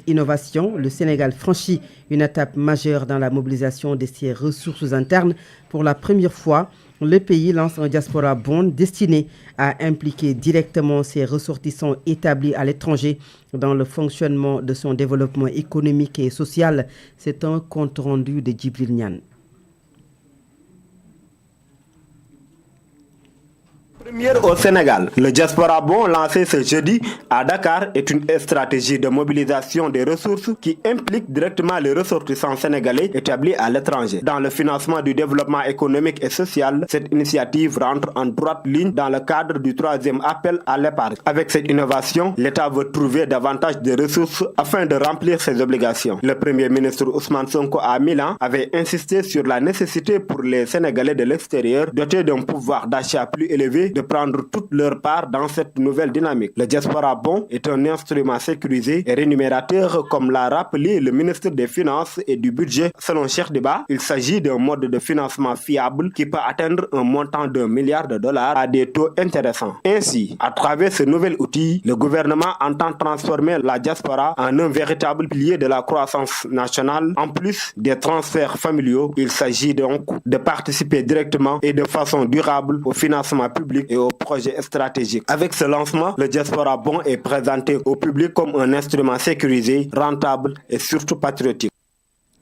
cette innovation, le Sénégal franchit une étape majeure dans la mobilisation de ses ressources internes. Pour la première fois, le pays lance un diaspora bond destiné à impliquer directement ses ressortissants établis à l'étranger dans le fonctionnement de son développement économique et social. C'est un compte rendu de Djibril Niane. Première au Sénégal, le diaspora bond lancé ce jeudi à Dakar est une stratégie de mobilisation des ressources qui implique directement les ressortissants sénégalais établis à l'étranger. Dans le financement du développement économique et social, cette initiative rentre en droite ligne dans le cadre du 3e appel à l'épargne. Avec cette innovation, l'État veut trouver davantage de ressources afin de remplir ses obligations. Le Premier ministre Ousmane Sonko à Milan avait insisté sur la nécessité pour les Sénégalais de l'extérieur dotés d'un pouvoir d'achat plus élevé de prendre toute leur part dans cette nouvelle dynamique. Le diaspora bond est un instrument sécurisé et rémunérateur, comme l'a rappelé le ministre des Finances et du Budget. Selon Cheikh Diba, il s'agit d'un mode de financement fiable qui peut atteindre un montant d'$1 milliard à des taux intéressants. Ainsi, à travers ce nouvel outil, le gouvernement entend transformer la diaspora en un véritable pilier de la croissance nationale. En plus des transferts familiaux, il s'agit donc de participer directement et de façon durable au financement public et aux projets stratégiques. Avec ce lancement, le diaspora bond est présenté au public comme un instrument sécurisé, rentable et surtout patriotique.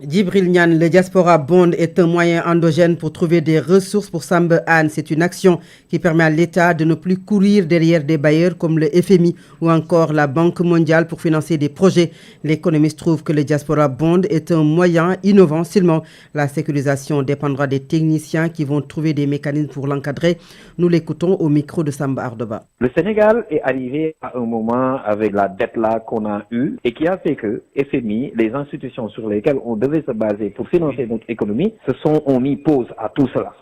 Djibril Niane, le diaspora bond est un moyen endogène pour trouver des ressources pour Samba Anne. C'est une action qui permet à l'État de ne plus courir derrière des bailleurs comme le FMI ou encore la Banque mondiale pour financer des projets. L'économiste trouve que le diaspora bond est un moyen innovant. Seulement, la sécurisation dépendra des techniciens qui vont trouver des mécanismes pour l'encadrer. Nous l'écoutons au micro de Samba Ardoba. Le Sénégal est arrivé à un moment avec la dette là qu'on a eue et qui a fait que FMI, les institutions sur lesquelles on devait se baser pour financer notre économie, ont mis pause à tout cela.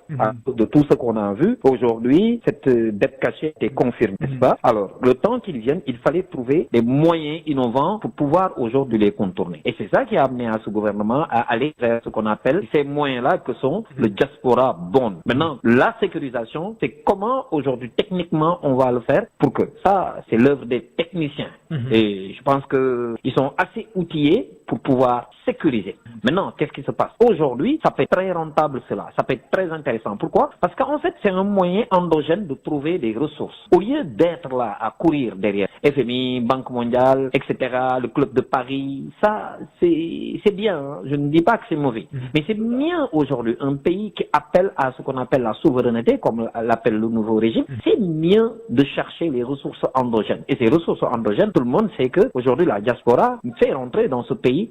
De tout ce qu'on a vu, aujourd'hui, cette dette cachée est confirmée, n'est-ce pas? Alors, le temps qu'ils viennent, il fallait trouver des moyens innovants pour pouvoir aujourd'hui les contourner. Et c'est ça qui a amené à ce gouvernement à aller vers ce qu'on appelle ces moyens-là que sont le diaspora bond. Maintenant, la sécurisation, c'est comment aujourd'hui, techniquement, on va le faire pour que ça, c'est l'œuvre des techniciens. Et je pense qu'ils sont assez outillés pour pouvoir sécuriser. Maintenant, qu'est-ce qui se passe? Aujourd'hui, ça peut être très rentable cela, ça peut être très intéressant. Pourquoi? Parce qu'en fait, c'est un moyen endogène de trouver des ressources. Au lieu d'être là à courir derrière FMI, Banque mondiale, etc., le Club de Paris, ça, c'est bien. Hein. Je ne dis pas que c'est mauvais. Mais c'est bien aujourd'hui, un pays qui appelle à ce qu'on appelle la souveraineté, comme l'appelle le nouveau régime, c'est mieux de chercher les ressources endogènes. Et ces ressources endogènes, tout le monde sait que aujourd'hui la diaspora fait rentrer dans ce pays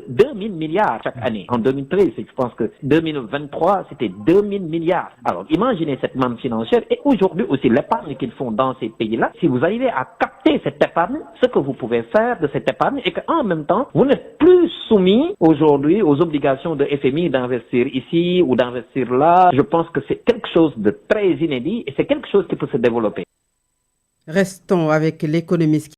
2000 milliards chaque année. En 2013, je pense que 2023, c'était 2000 milliards. Alors, imaginez cette manne financière et aujourd'hui aussi l'épargne qu'ils font dans ces pays-là. Si vous arrivez à capter cette épargne, ce que vous pouvez faire de cette épargne et qu'en même temps, vous n'êtes plus soumis aujourd'hui aux obligations de FMI d'investir ici ou d'investir là. Je pense que c'est quelque chose de très inédit et c'est quelque chose qui peut se développer. Restons avec l'économiste